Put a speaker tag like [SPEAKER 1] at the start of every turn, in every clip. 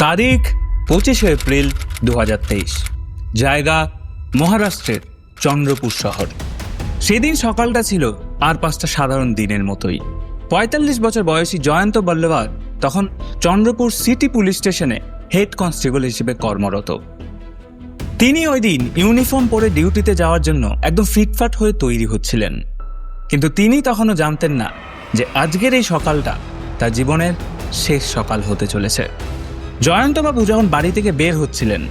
[SPEAKER 1] তারিখ 25 এপ্রিল 2023। জায়গা মহারাষ্ট্রের চন্দ্রপুর শহর। সেদিন সকালটা ছিল আর 5টা সাধারণ দিনের মতোই। 45 বছর বয়সী জয়ন্ত বল্লভার তখন চন্দ্রপুর সিটি পুলিশ স্টেশনে হেড কনস্টেবল হিসেবে কর্মরত। তিনি ওই দিন ইউনিফর্ম পরে ডিউটিতে যাওয়ার জন্য একদম ফিটফাট হয়ে তৈরি হচ্ছিলেন, কিন্তু তিনি তখনও জানতেন না যে আজকের এই সকালটা তার জীবনের শেষ সকাল হতে চলেছে। জয়ন্তবাবু যখন বাড়ি থেকে বের হচ্ছিলেন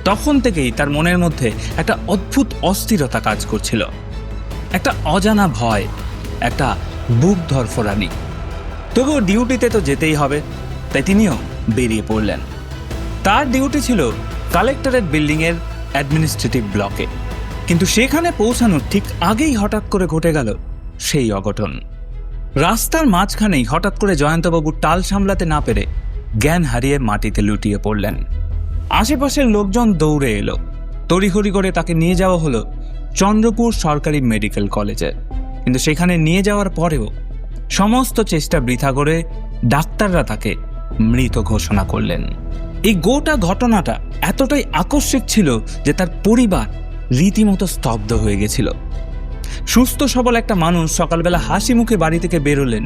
[SPEAKER 1] তখন থেকেই তার মনের মধ্যে একটা অদ্ভুত অস্থিরতা কাজ করছিল, একটা অজানা ভয়, একটা বুক ধরফরানি। তবুও ডিউটিতে তো যেতেই হবে, তাই তিনিও বেরিয়ে পড়লেন। তার ডিউটি ছিল কালেক্টরেট বিল্ডিংয়ের অ্যাডমিনিস্ট্রেটিভ ব্লকে, কিন্তু সেখানে পৌঁছানোর ঠিক আগেই হঠাৎ করে ঘটে গেল সেই অঘটন। রাস্তার মাঝখানেই হঠাৎ করে জয়ন্তবাবু টাল সামলাতে না পেরে জ্ঞান হারিয়ে মাটিতে লুটিয়ে পড়লেন। আশেপাশের লোকজন দৌড়ে এলো, তড়িঘড়ি করে তাকে নিয়ে যাওয়া হলো চন্দ্রপুর সরকারি মেডিকেল কলেজে। কিন্তু সেখানে নিয়ে যাওয়ার পরেও সমস্ত চেষ্টা বৃথা করে ডাক্তাররা তাকে মৃত ঘোষণা করলেন। এই গোটা ঘটনাটা এতটাই আকস্মিক ছিল যে তার পরিবার রীতিমতো স্তব্ধ হয়ে গেছিল। সুস্থ সবল একটা মানুষ সকালবেলা হাসি মুখে বাড়ি থেকে বেরোলেন,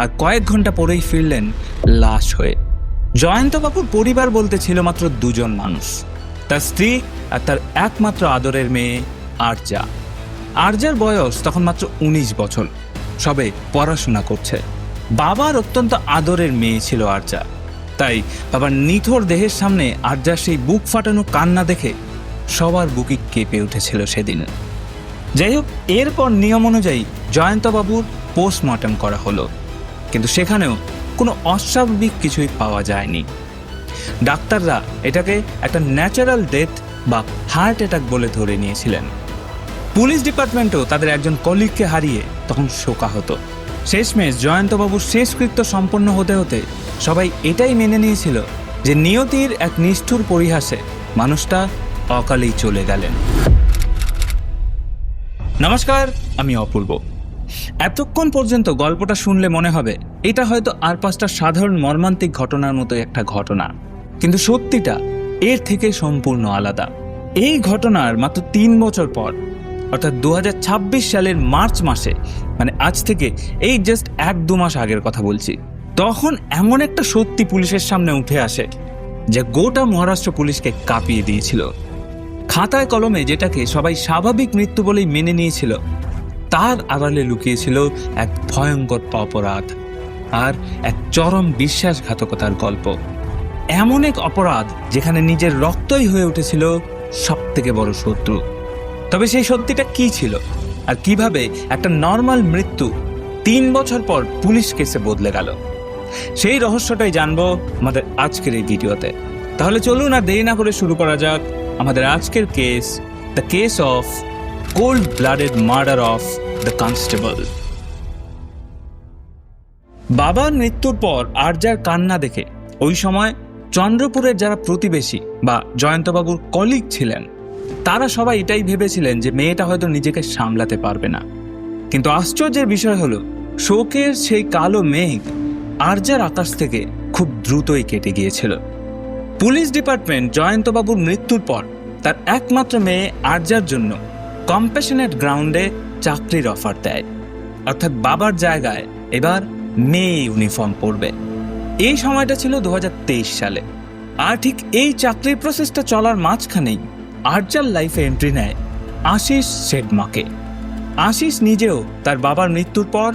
[SPEAKER 1] আর কয়েক ঘন্টা পরেই ফিরলেন লাশ হয়ে। জয়ন্তবাবুর পরিবার বলতে ছিল মাত্র 2জন মানুষ, তার স্ত্রী আর তার একমাত্র আদরের মেয়ে আরজা। আরজার বয়স তখন মাত্র 19 বছর, সবে পড়াশোনা করছে। বাবার অত্যন্ত আদরের মেয়ে ছিল আরজা, তাই বাবার নিথর দেহের সামনে আরজার সেই বুক ফাটানো কান্না দেখে সবার বুকই কেঁপে উঠেছিল সেদিন। যাই হোক, এরপর নিয়ম অনুযায়ী জয়ন্তবাবুর পোস্টমর্টম করা হলো, কিন্তু সেখানেও কোনো অস্বাভাবিক কিছুই পাওয়া যায়নি। ডাক্তাররা এটাকে একটা ন্যাচারাল ডেথ বা হার্ট অ্যাটাক বলে ধরে নিয়েছিলেন। পুলিশ ডিপার্টমেন্টও তাদের একজন কলিগকে হারিয়ে তখন শোকাহত। শেষমেশ জয়ন্তবাবুর শেষকৃত্য সম্পন্ন হতে হতে সবাই এটাই মেনে নিয়েছিল যে নিয়তির এক নিষ্ঠুর পরিহাসে মানুষটা অকালেই চলে গেলেন। নমস্কার, আমি অপূর্ব। এতক্ষণ পর্যন্ত গল্পটা শুনলে মনে হবে এটা হয়তো আর 5টা সাধারণ মর্মান্তিক ঘটনার মতো একটা ঘটনা, কিন্তু সত্যিটা এর থেকে সম্পূর্ণ আলাদা। এই ঘটনার মাত্র 3 বছর পর, অর্থাৎ 2026 সালের মার্চ মাসে, মানে আজ থেকে এই জাস্ট 1-2 মাস আগের কথা বলছি, তখন এমন একটা সত্যি পুলিশের সামনে উঠে আসে যে গোটা মহারাষ্ট্র পুলিশকে কাঁপিয়ে দিয়েছিল। খাতায় কলমে যেটাকে সবাই স্বাভাবিক মৃত্যু বলেই মেনে নিয়েছিল, তার আড়ালে লুকিয়েছিল এক ভয়ঙ্কর অপরাধ আর এক চরম বিশ্বাসঘাতকতার গল্প। এমন এক অপরাধ যেখানে নিজের রক্তই হয়ে উঠেছিল সব থেকে বড় শত্রু। তবে সেই সত্যিটা কি ছিল, আর কিভাবে একটা নর্মাল মৃত্যু 3 বছর পর পুলিশ কেসে বদলে গেল, সেই রহস্যটাই জানবো আমাদের আজকের এই ভিডিওতে। তাহলে চলুন আর দেরি না করে শুরু করা যাক আমাদের আজকের case, the case of cold blooded murder of the constable. বাবার মৃত্যুর পর আরজার কান্না দেখে ওই সময় চন্দ্রপুরের যারা প্রতিবেশী বা জয়ন্তবাবুর কলিগ ছিলেন, তারা সবাই এটাই ভেবেছিলেন যে মেয়েটা হয়তো নিজেকে সামলাতে পারবে না। কিন্তু আশ্চর্যের বিষয় হলো, শোকের সেই কালো মেঘ আরজার আকাশ থেকে খুব দ্রুতই কেটে গিয়েছিল। পুলিশ ডিপার্টমেন্ট জয়ন্তবাবুর মৃত্যুর পর তার একমাত্র মেয়ে আরজার জন্য কম্প্যাশনেট গ্রাউন্ডে চাকরির অফার দেয়, অর্থাৎ বাবার জায়গায় এবার মেয়ে ইউনিফর্ম পরবে। এই সময়টা ছিল 2023 সালে। আর ঠিক এই চাকরির প্রসেসটা চলার মাঝখানেই আরজার লাইফে এন্ট্রি নেয় আশিস শেডমাকে। আশিস নিজেও তার বাবার মৃত্যুর পর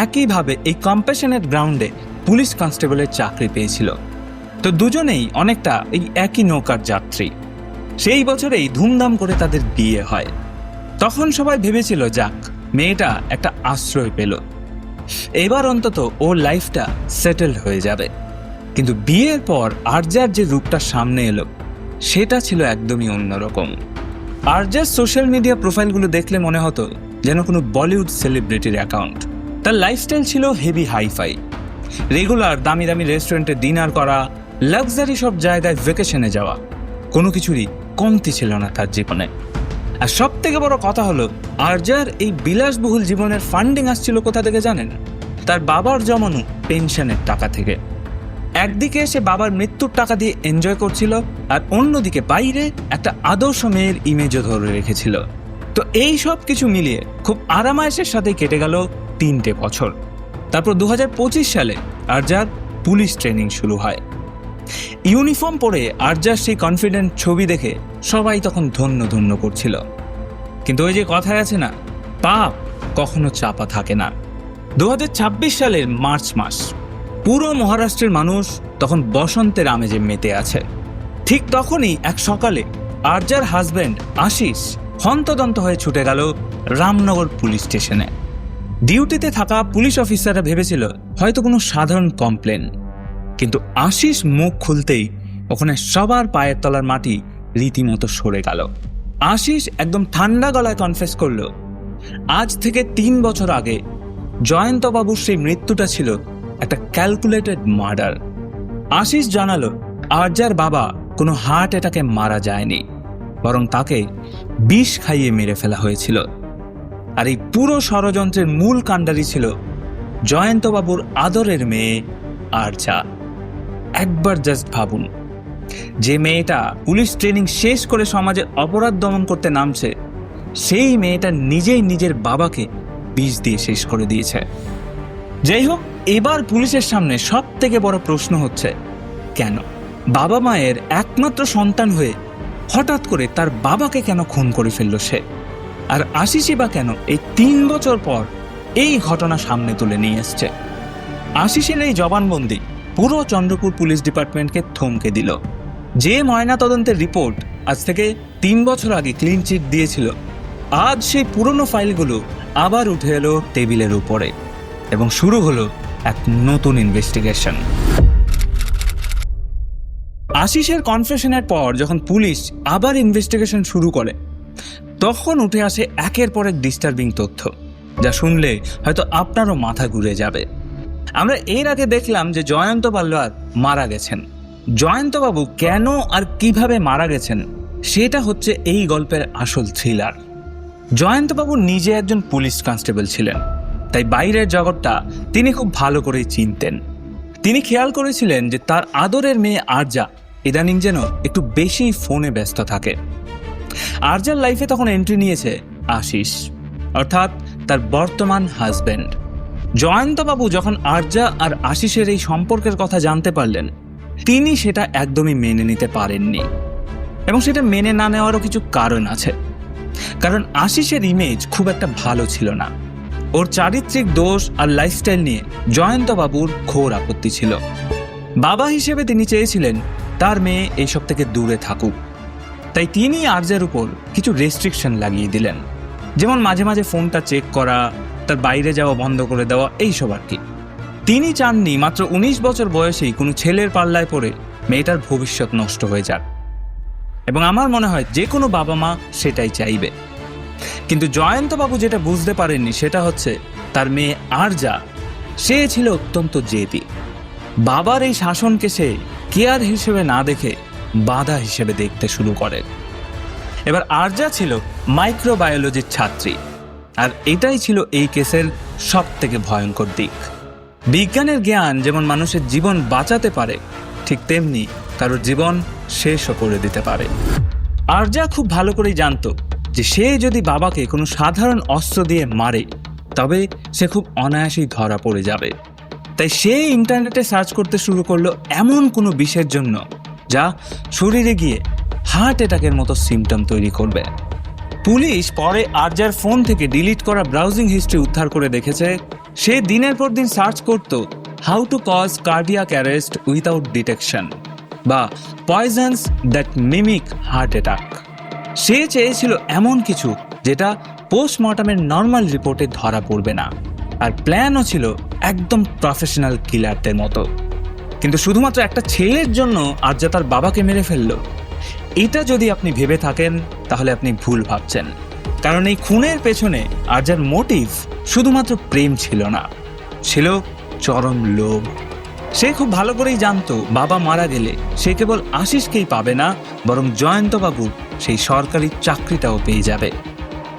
[SPEAKER 1] একইভাবে এই কম্প্যাশনেট গ্রাউন্ডে পুলিশ কনস্টেবলের চাকরি পেয়েছিল। তো দুজনেই অনেকটা এই একই নৌকার যাত্রী। সেই বছরেই ধুমধাম করে তাদের বিয়ে হয়। তখন সবাই ভেবেছিল যাক, মেয়েটা একটা আশ্রয় পেল, এবার অন্তত ওর লাইফটা সেটেল হয়ে যাবে। কিন্তু বিয়ের পর আরজার যে রূপটা সামনে এলো সেটা ছিল একদমই অন্যরকম। আরজার সোশ্যাল মিডিয়া প্রোফাইলগুলো দেখলে মনে হতো যেন কোনো বলিউড সেলিব্রিটির অ্যাকাউন্ট। তার লাইফস্টাইল ছিল হেভি হাইফাই, রেগুলার দামি দামি রেস্টুরেন্টে ডিনার করা, লাক্সারি সব জায়গায় ভ্যাকেশনে যাওয়া, কোনো কিছুরই কমতি ছিল না তার জীবনে। আর সব থেকে বড় কথা হলো, আরজার এই বিলাসবহুল জীবনের ফান্ডিং আসছিল কোথা থেকে জানেন? তার বাবার জমানো পেনশনের টাকা থেকে। একদিকে সে বাবার মৃত্যুর টাকা দিয়ে এনজয় করছিল, আর অন্যদিকে বাইরে একটা আদর্শ মেয়ের ইমেজও ধরে রেখেছিল। তো এই সব কিছু মিলিয়ে খুব আরামায়েশের সাথে কেটে গেল 3টে বছর। তারপর 2025 সালে আরজার পুলিশ ট্রেনিং শুরু হয়। ইউনিফর্ম পরে আরজার সেই কনফিডেন্ট ছবি দেখে সবাই তখন ধন্য ধন্য করছিল। কিন্তু ওই যে কথায় আছে না, পাপ কখনো চাপা থাকে না। 2026 সালের মার্চ মাস, পুরো মহারাষ্ট্রের মানুষ তখন বসন্তের আমেজে মেতে আছে। ঠিক তখনই এক সকালে আরজার হাজব্যান্ড আশিস হন্তদন্ত হয়ে ছুটে গেল রামনগর পুলিশ স্টেশনে। ডিউটিতে থাকা পুলিশ অফিসাররা ভেবেছিল হয়তো কোনো সাধারণ কমপ্লেন, কিন্তু আশিস মুখ খুলতেই ওখানে সবার পায়ের তলার মাটি রীতিমতো সরে গেল। আশিস একদম ঠান্ডা গলায় কনফেস করলো, আজ থেকে 3 বছর আগে জয়ন্তবাবুর সেই মৃত্যুটা ছিল একটা ক্যালকুলেটেড মার্ডার। আশিস জানালো আরজার বাবা কোনো হার্ট অ্যাটাকে মারা যায়নি, বরং তাকে বিষ খাইয়ে মেরে ফেলা হয়েছিল। আর এই পুরো ষড়যন্ত্রের মূল কাণ্ডারি ছিল জয়ন্তবাবুর আদরের মেয়ে আরজা। একবার জাস্ট ভাবুন, যে মেয়েটা পুলিশ ট্রেনিং শেষ করে সমাজের অপরাধ দমন করতে নামছে, সেই মেয়েটা নিজেই নিজের বাবাকে বিষ দিয়ে শেষ করে দিয়েছে। যাই হোক, এবার পুলিশের সামনে সব থেকে বড় প্রশ্ন হচ্ছে, কেন বাবা মায়ের একমাত্র সন্তান হয়ে হঠাৎ করে তার বাবাকে কেন খুন করে ফেলল সে? আর আশিসই বা কেন এই 3 বছর পর এই ঘটনা সামনে তুলে নিয়ে এসছে? আশিসের এই জবানবন্দি পুরো চন্দ্রপুর পুলিশ ডিপার্টমেন্টকে থমকে দিল। যে ময়নাতদন্তের রিপোর্ট আজ থেকে 3 বছর আগে ক্লিন চিট দিয়েছিল, আজ সেই পুরনো ফাইলগুলো আবার উঠে এলো টেবিলের উপরে এবং শুরু হলো এক নতুন ইনভেস্টিগেশন। আশিসের কনফেশনের পর যখন পুলিশ আবার ইনভেস্টিগেশন শুরু করে, তখন উঠে আসে একের পর এক ডিস্টার্বিং তথ্য, যা শুনলে হয়তো আপনারও মাথা ঘুরে যাবে। আমরা এর আগে দেখলাম যে জয়ন্ত পালোয়ার মারা গেছেন। জয়ন্তবাবু কেন আর কিভাবে মারা গেছেন, সেটা হচ্ছে এই গল্পের আসল থ্রিলার। জয়ন্তবাবু নিজে একজন পুলিশ কনস্টেবল ছিলেন, তাই বাইরের জগৎটা তিনি খুব ভালো করেই চিনতেন। তিনি খেয়াল করেছিলেন যে তার আদরের মেয়ে আরজা ইদানিং যেন একটু বেশি ফোনে ব্যস্ত থাকে। আরজার লাইফে তখন এন্ট্রি নিয়েছে আশিস, অর্থাৎ তার বর্তমান হাজব্যান্ড। জয়ন্তবাবু যখন আরজা আর আশিসের এই সম্পর্কের কথা জানতে পারলেন, তিনি সেটা একদমই মেনে নিতে পারেননি। এবং সেটা মেনে না নেওয়ারও কিছু কারণ আছে। কারণ আশিসের ইমেজ খুব একটা ভালো ছিল না। ওর চারিত্রিক দোষ আর লাইফস্টাইল নিয়ে জয়ন্তবাবুর ঘোর আপত্তি ছিল। বাবা হিসেবে তিনি চেয়েছিলেন তার মেয়ে এইসব থেকে দূরে থাকুক। তাই তিনি আরজার উপর কিছু রেস্ট্রিকশন লাগিয়ে দিলেন, যেমন মাঝে মাঝে ফোনটা চেক করা, তার বাইরে যাওয়া বন্ধ করে দেওয়া, এইসব আর কি। তিনি চাননি মাত্র 19 বছর বয়সেই কোনো ছেলের পাল্লায় পড়ে মেয়েটার ভবিষ্যৎ নষ্ট হয়ে যাক। এবং আমার মনে হয় যে কোনো বাবা মা সেটাই চাইবে। কিন্তু জয়ন্তবাবু যেটা বুঝতে পারেননি সেটা হচ্ছে তার মেয়ে আরজা, সে ছিল অত্যন্ত জেদি। বাবার এই শাসনকে সে কেয়ার হিসেবে না দেখে বাধা হিসেবে দেখতে শুরু করে। এবার আরজা ছিল মাইক্রোবায়োলজির ছাত্রী, আর এটাই ছিল এই কেসের সব থেকে ভয়ঙ্কর দিক। বিজ্ঞানের জ্ঞান যেমন মানুষের জীবন বাঁচাতে পারে, ঠিক তেমনি কারোর জীবন শেষও করে দিতে পারে। আরজা খুব ভালো করেই জানতো যে সে যদি বাবাকে কোনো সাধারণ অস্ত্র দিয়ে মারে, তবে সে খুব অনায়াসেই ধরা পড়ে যাবে। তাই সে ইন্টারনেটে সার্চ করতে শুরু করলো এমন কোনো বিষের জন্য যা শরীরে গিয়ে হার্ট অ্যাটাকের মতো সিমটম তৈরি করবে। পুলিশ পরে আরজার ফোন থেকে ডিলিট করা ব্রাউজিং হিস্ট্রি উদ্ধার করে দেখেছে সে দিনের পর দিন সার্চ করত how to cause cardiac arrest without detection, বা poisons that mimic heart attack. সে চেয়েছিল এমন কিছু যেটা পোস্টমর্টমের নর্মাল রিপোর্টে ধরা পড়বে না, আর প্ল্যানও ছিল একদম প্রফেশনাল কিলারদের মতো। কিন্তু শুধুমাত্র একটা ছেলের জন্য আরজা তার বাবাকে মেরে ফেলল, এটা যদি আপনি ভেবে থাকেন তাহলে আপনি ভুল ভাবছেন। কারণ এই খুনের পেছনে আরজার মোটিভ শুধুমাত্র প্রেম ছিল না, ছিল চরম লোভ। সে খুব ভালো করেই জানতো বাবা মারা গেলে সে কেবল আশিসকেই পাবে না, বরং জয়ন্তবাবুর সেই সরকারি চাকরিটাও পেয়ে যাবে,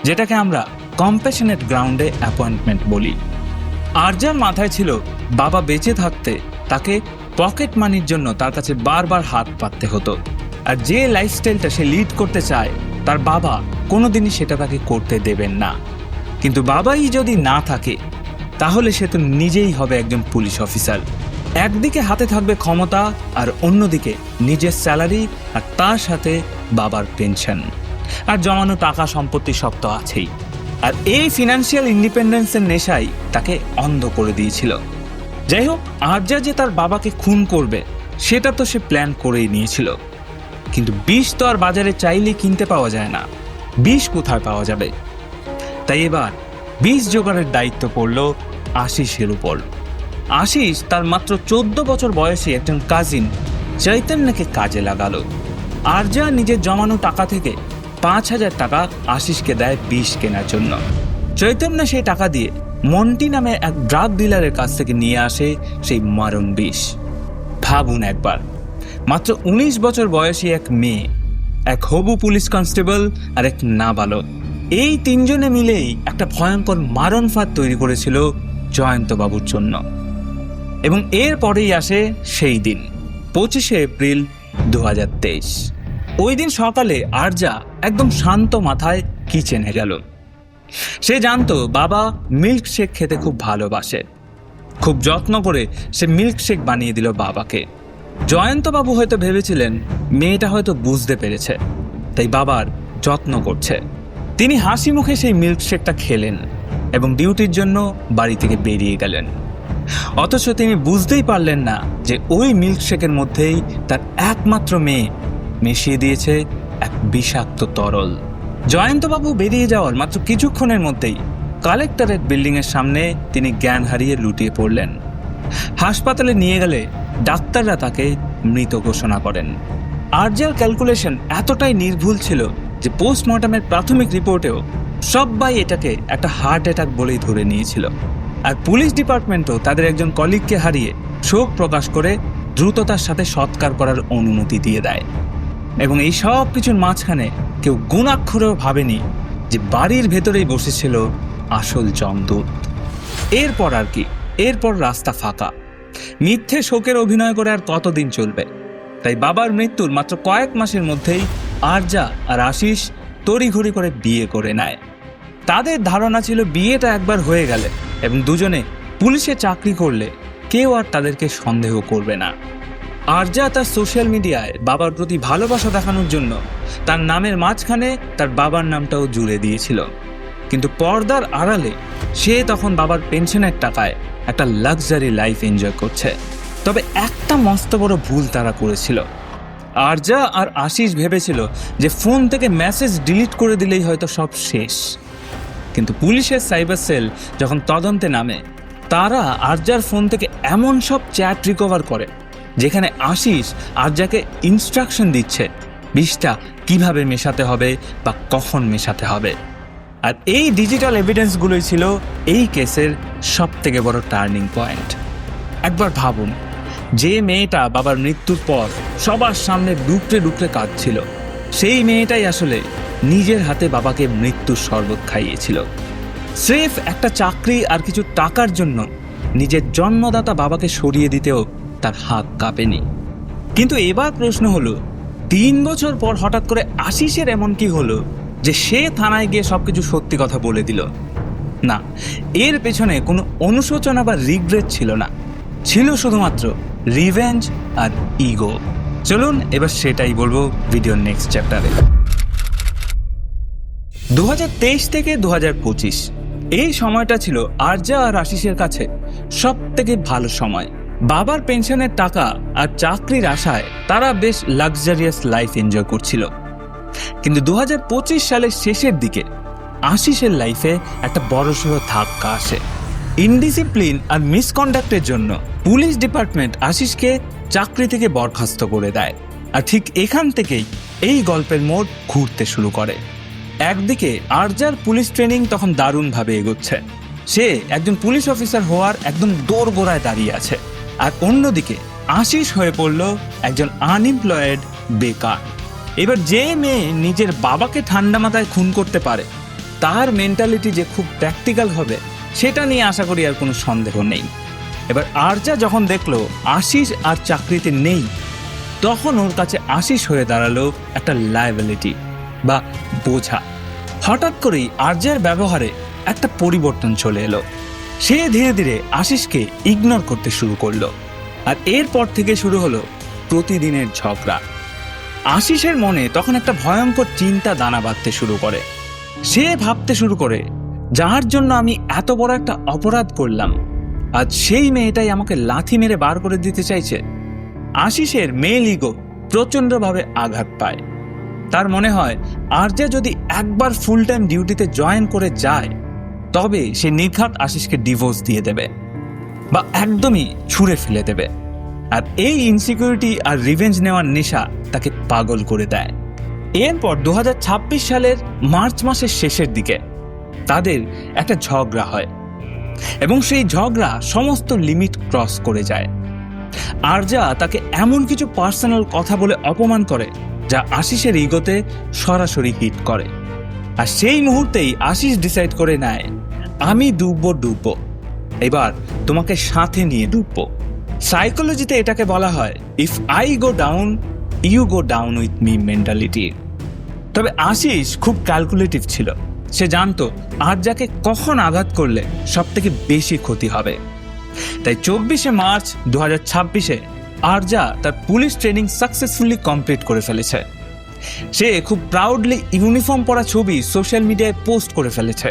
[SPEAKER 1] যেটাকে আমরা কম্প্যাশনেট গ্রাউন্ডে অ্যাপয়েন্টমেন্ট বলি। আরজার মাথায় ছিল বাবা বেঁচে থাকতে তাকে পকেট মানির জন্য তার কাছে বারবার হাত পাততে হতো। আর যে লাইফস্টাইলটা সে লিড করতে চায় তার বাবা কোনোদিনই সেটা তাকে করতে দেবেন না। কিন্তু বাবাই যদি না থাকে তাহলে সে তো নিজেই হবে একজন পুলিশ অফিসার। একদিকে হাতে থাকবে ক্ষমতা আর অন্যদিকে নিজের স্যালারি আর তার সাথে বাবার পেনশন আর জমানো টাকা সম্পত্তি সব তো আছেই। আর এই ফিনান্সিয়াল ইন্ডিপেন্ডেন্সের নেশাই তাকে অন্ধ করে দিয়েছিল। যাই হোক, আরজা যে তার বাবাকে খুন করবে সেটা তো সে প্ল্যান করেই নিয়েছিল। কিন্তু বিষ তো আর বাজারে চাইলেই কিনতে পাওয়া যায় না, বিষ কোথায় পাওয়া যাবে? তাই এবার বিষ জোগাড়ের দায়িত্ব পড়ল আশিসের উপর। আশিস তার মাত্র 14 বছর বয়সী একজন কাজিন চৈতন্যকে কাজে লাগালো। আরজা নিজের জমানো টাকা থেকে 5,000 টাকা আশিসকে দেয় বিষ কেনার জন্য। চৈতন্য সেই টাকা দিয়ে মন্টি নামে এক ড্রাগ ডিলারের কাছ থেকে নিয়ে আসে সেই মারণ বিষ। ভাবুন একবার, মাত্র 19 বছর বয়সী এক মেয়ে, এক হবু পুলিশ কনস্টেবল আর এক নাবালক, এই তিনজনে মিলেই একটা ভয়ঙ্কর মারণ ফাঁদ তৈরি করেছিল জয়ন্তবাবুর জন্য। এবং এর পরেই আসে সেই দিন, 25শে এপ্রিল 2023। ওই দিন সকালে আরজা একদম শান্ত মাথায় কিচেনে গেল। সে জানতো বাবা মিল্কশেক খেতে খুব ভালোবাসে। খুব যত্ন করে সে মিল্কশেক বানিয়ে দিল বাবাকে। জয়ন্তবাবু হয়তো ভেবেছিলেন মেয়েটা হয়তো বুঝতে পেরেছে, তাই বাবার যত্ন করছে। তিনি হাসি মুখে সেই মিল্কশেকটা খেলেন এবং ডিউটির জন্য বাড়ি থেকে বেরিয়ে গেলেন। অথচ তিনি বুঝতেই পারলেন না যে ওই মিল্কশেকের মধ্যেই তার একমাত্র মেয়ে মিশিয়ে দিয়েছে এক বিষাক্ত তরল। জয়ন্তবাবু বেরিয়ে যাওয়ার মাত্র কিছুক্ষণের মধ্যেই কালেক্টরেট বিল্ডিংয়ের সামনে তিনি জ্ঞান হারিয়ে লুটিয়ে পড়লেন। হাসপাতালে নিয়ে গেলে ডাক্তাররা তাকে মৃত ঘোষণা করেন। আরজার ক্যালকুলেশন এতটাই নির্ভুল ছিল যে পোস্টমর্টমের প্রাথমিক রিপোর্টেও সবাই এটাকে একটা হার্ট অ্যাটাক বলেই ধরে নিয়েছিল। আর পুলিশ ডিপার্টমেন্টও তাদের একজন কলিগকে হারিয়ে শোক প্রকাশ করে দ্রুততার সাথে সৎকার করার অনুমতি দিয়ে দেয়। এবং এই সব কিছুর মাঝখানে কেউ গুণাক্ষরেও ভাবেনি যে বাড়ির ভেতরেই বসেছিল আসল যমদূত। এরপর আর কি, এরপর রাস্তা ফাঁকা। মিথ্যে শোকের অভিনয় করে আর কতদিন চলবে? তাই বাবার মৃত্যুর মাত্র কয়েক মাসের মধ্যেই আরজা আর আশিস তড়িঘড়ি করে বিয়ে করে নেয়। তাদের ধারণা ছিল বিয়েটা একবার হয়ে গেলে এবং দুজনে পুলিশে চাকরি করলে কেউ আর তাদেরকে সন্দেহ করবে না। আরজা তার সোশ্যাল মিডিয়ায় বাবার প্রতি ভালোবাসা দেখানোর জন্য তার নামের মাঝখানে তার বাবার নামটাও জুড়ে দিয়েছিল। কিন্তু পর্দার আড়ালে সে তখন বাবার পেনশনের টাকায় একটা লাক্সারি লাইফ এনজয় করছে। তবে একটা মস্ত বড় ভুল তারা করেছিল। আরজা আর আশিস ভেবেছিল যে ফোন থেকে মেসেজ ডিলিট করে দিলেই হয়তো সব শেষ। কিন্তু পুলিশের সাইবার সেল যখন তদন্তে নামে, তারা আরজার ফোন থেকে এমন সব চ্যাট রিকভার করে যেখানে আশিস আরজাকে ইনস্ট্রাকশন দিচ্ছে বিষটা কিভাবে মেশাতে হবে বা কখন মেশাতে হবে। আর এই ডিজিটাল এভিডেন্সগুলোই ছিল এই কেসের সব থেকে বড় টার্নিং পয়েন্ট। একবার ভাবুন, যে মেয়েটা বাবার মৃত্যুর পর সবার সামনে ডুকরে ডুকরে কাঁদছিল, সেই মেয়েটাই আসলে নিজের হাতে বাবাকে মৃত্যুর শরবত খাইয়েছিল। স্রেফ একটা চাকরি আর কিছু টাকার জন্য নিজের জন্মদাতা বাবাকে সরিয়ে দিতেও তার হাত কাঁপেনি। কিন্তু এবার প্রশ্ন হলো, 3 বছর পর হঠাৎ করে আশিসের এমন কি হলো যে সে থানায় গিয়ে সবকিছু সত্যি কথা বলে দিল? না, এর পেছনে কোনো অনুশোচনা বা রিগ্রেট ছিল না, ছিল শুধুমাত্র রিভেঞ্জ আর ইগো। চলুন এবার সেটাই বলবো ভিডিওর নেক্সট চ্যাপ্টারে। 2023 থেকে 2025 এই সময়টা ছিল আরজা আর আশিসের কাছে সব থেকে ভালো সময়। বাবার পেনশনের টাকা আর চাকরির আশায় তারা বেশ লাক্সারিয়াস লাইফ এনজয় করছিল। কিন্তু 2025 সালের শেষের দিকে আশিসের লাইফে একটা বড়সড় ধাক্কা আসে। ইনডিসিপ্লিন আর মিসকন্ডাক্টের জন্য পুলিশ ডিপার্টমেন্ট আশিসকে চাকরি থেকে বরখাস্ত করে দেয়। আর ঠিক এখান থেকেই এই গল্পের মোড় ঘুরতে শুরু করে। একদিকে আরজার পুলিশ ট্রেনিং তখন দারুণভাবে এগোচ্ছে, সে একজন পুলিশ অফিসার হওয়ার একদম দোরগোড়ায় দাঁড়িয়ে আছে। আর অন্যদিকে আশিস হয়ে পড়ল একজন আনএমপ্লয়েড বেকার। এবার যে মেয়ে নিজের বাবাকে ঠান্ডা মাথায় খুন করতে পারে, তার মেন্টালিটি যে খুব প্র্যাকটিক্যাল হবে সেটা নিয়ে আশা করি আর কোনো সন্দেহ নেই। এবার আরজা যখন দেখলো আশিস আর চাকরিতে নেই, তখন ওর কাছে আশিস হয়ে দাঁড়ালো একটা লায়াবিলিটি বা বোঝা। হঠাৎ করেই আরজার ব্যবহারে একটা পরিবর্তন চলে এলো। সে ধীরে ধীরে আশিসকে ইগনোর করতে শুরু করলো, আর এরপর থেকে শুরু হলো প্রতিদিনের ঝগড়া। আশিসের মনে তখন একটা ভয়ঙ্কর চিন্তা দানা বাঁধতে শুরু করে। সে ভাবতে শুরু করে, যার জন্য আমি এত বড় একটা অপরাধ করলাম, আজ সেই মেয়েটাই আমাকে লাথি মেরে বার করে দিতে চাইছে। আশিসের মেল ইগো প্রচণ্ডভাবে আঘাত পায়। তার মনে হয় আরজা যদি একবার ফুল টাইম ডিউটিতে জয়েন করে যায়, তবে সে নির্ঘাত আশিসকে ডিভোর্স দিয়ে দেবে বা একদমই ছুঁড়ে ফেলে দেবে। আর এই ইনসিকিউরিটি আর রিভেঞ্জ নেওয়ার নেশা তাকে পাগল করে দেয়। এরপর 2026 সালের মার্চ মাসের শেষের দিকে তাদের একটা ঝগড়া হয়, এবং সেই ঝগড়া সমস্ত লিমিট ক্রস করে যায়। আরজা তাকে এমন কিছু পার্সোনাল কথা বলে অপমান করে, যা আশিসের ইগোতে সরাসরি হিট করে। আর সেই মুহূর্তেই আশিস ডিসাইড করে নেয়, আমি ডুববো, এবার তোমাকে সাথে নিয়ে ডুববো। সাইকোলজিতে এটাকে বলা হয় if I go down, you go down with me mentality. তবে আশিস খুব ক্যালকুলেটিভ ছিল। সে জানতো আরজাকে কখন আঘাত করলে সব থেকে বেশি ক্ষতি হবে। তাই 24শে মার্চ 2026-এ আরজা তার পুলিশ ট্রেনিং সাকসেসফুলি কমপ্লিট করে ফেলেছে। সে খুব প্রাউডলি ইউনিফর্ম পরা ছবি সোশ্যাল মিডিয়ায় পোস্ট করে ফেলেছে।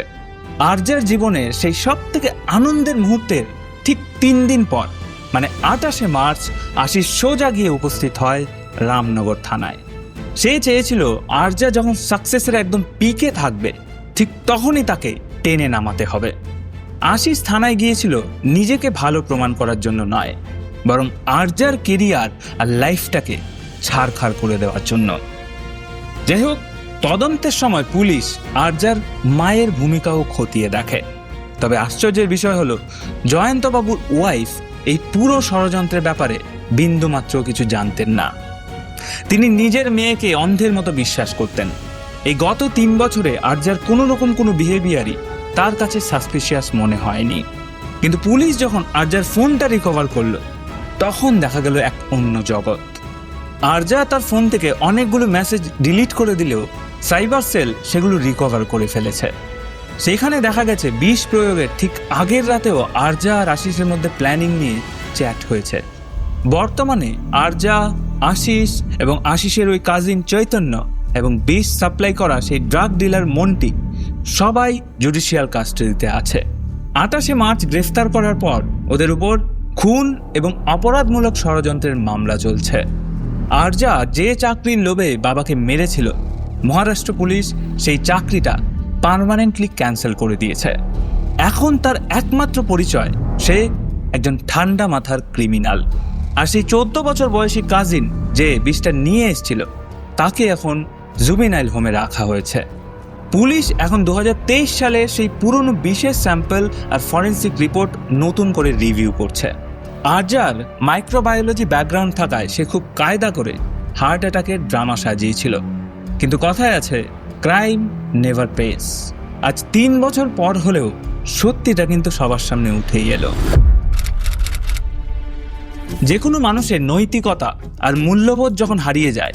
[SPEAKER 1] আরজার জীবনে সেই সব থেকে আনন্দের মুহূর্তের ঠিক 3 দিন পর, মানে 28শে মার্চ, আশিস সোজা গিয়ে উপস্থিত হয় রামনগর থানায়। সে চেয়েছিল আরজা যখন সাকসেসের একদম পিকে থাকবে, ঠিক তখনই তাকে টেনে নামাতে হবে। আশিস থানায় গিয়েছিল নিজেকে ভালো প্রমাণ করার জন্য নয়, বরং আরজার কেরিয়ার আর লাইফটাকে ছাড়খাড় করে দেওয়ার জন্য। যাই হোক, তদন্তের সময় পুলিশ আরজার মায়ের ভূমিকাও খতিয়ে দেখে। তবে আশ্চর্যের বিষয় হলো, জয়ন্তবাবুর ওয়াইফ এই পুরো ষড়যন্ত্রের ব্যাপারে বিন্দুমাত্র কিছু জানতেন না। তিনি নিজের মেয়েকে অন্ধের মতো বিশ্বাস করতেন। এই গত 3 বছরে আরজার কোনো রকম কোনো বিহেভিয়ারই তার কাছে সাসপিশিয়াস মনে হয়নি। কিন্তু পুলিশ যখন আরজার ফোনটা রিকভার করলো, তখন দেখা গেল এক অন্য জগৎ। আরজা তার ফোন থেকে অনেকগুলো মেসেজ ডিলিট করে দিলেও সাইবার সেল সেগুলো রিকভার করে ফেলেছে। সেখানে দেখা গেছে বিষ প্রয়োগের ঠিক আগের রাতেও আরজা আর আশিসের মধ্যে প্ল্যানিং নিয়ে চ্যাট হয়েছে। বর্তমানে আরজা, আশিস এবং আশিসের ওই কাজিন চৈতন্য এবং বিষ সাপ্লাই করা সেই ড্রাগ ডিলার মন্টি সবাই জুডিশিয়াল কাস্টাডিতে আছে। 28শে মার্চ গ্রেফতার করার পর ওদের উপর খুন এবং অপরাধমূলক ষড়যন্ত্রের মামলা চলছে। আরজা যে চাকরির লোভে বাবাকে মেরেছিল, মহারাষ্ট্র পুলিশ সেই চাকরিটা পার্মানেন্টলি ক্যান্সেল করে দিয়েছে। এখন তার একমাত্র পরিচয় সে একজন ঠান্ডা মাথার ক্রিমিনাল। আর সেই 14 বছর বয়সী কাজিন যে বিষটা নিয়ে এসেছিল, তাকে এখন জুভেনাইল হোমে রাখা হয়েছে। পুলিশ এখন 2023 সালে সেই পুরনো বিষের স্যাম্পল আর ফরেন্সিক রিপোর্ট নতুন করে রিভিউ করছে। আরজার মাইক্রোবায়োলজি ব্যাকগ্রাউন্ড থাকায় সে খুব কায়দা করে হার্ট অ্যাটাকের ড্রামা সাজিয়েছিল। কিন্তু কথায় আছে, ক্রাইম নেভার পেস। আজ 3 বছর পর হলেও সত্যিটা কিন্তু সবার সামনে উঠেই এলো। যে কোনো মানুষের নৈতিকতা আর মূল্যবোধ যখন হারিয়ে যায়,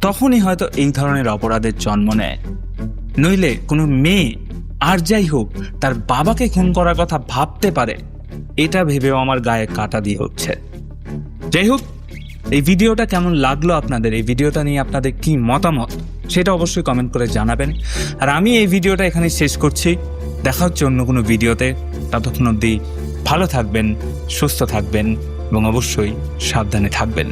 [SPEAKER 1] তখনই হয়তো এই ধরনের অপরাধের জন্ম নেয়। নইলে কোনো মেয়ে আর যাই হোক তার বাবাকে খুন করার কথা ভাবতে পারে, এটা ভেবেও আমার গায়ে কাঁটা দিয়ে হচ্ছে। যাই হোক, এই ভিডিওটা কেমন লাগলো আপনাদের, এই ভিডিওটা নিয়ে আপনাদের কি মতামত সেটা অবশ্যই কমেন্ট করে জানাবেন। আর আমি এই ভিডিওটা এখানে শেষ করছি। দেখা হচ্ছে অন্য কোনো ভিডিওতে। ততক্ষণ অবধি ভালো থাকবেন, সুস্থ থাকবেন এবং অবশ্যই সাবধানে থাকবেন।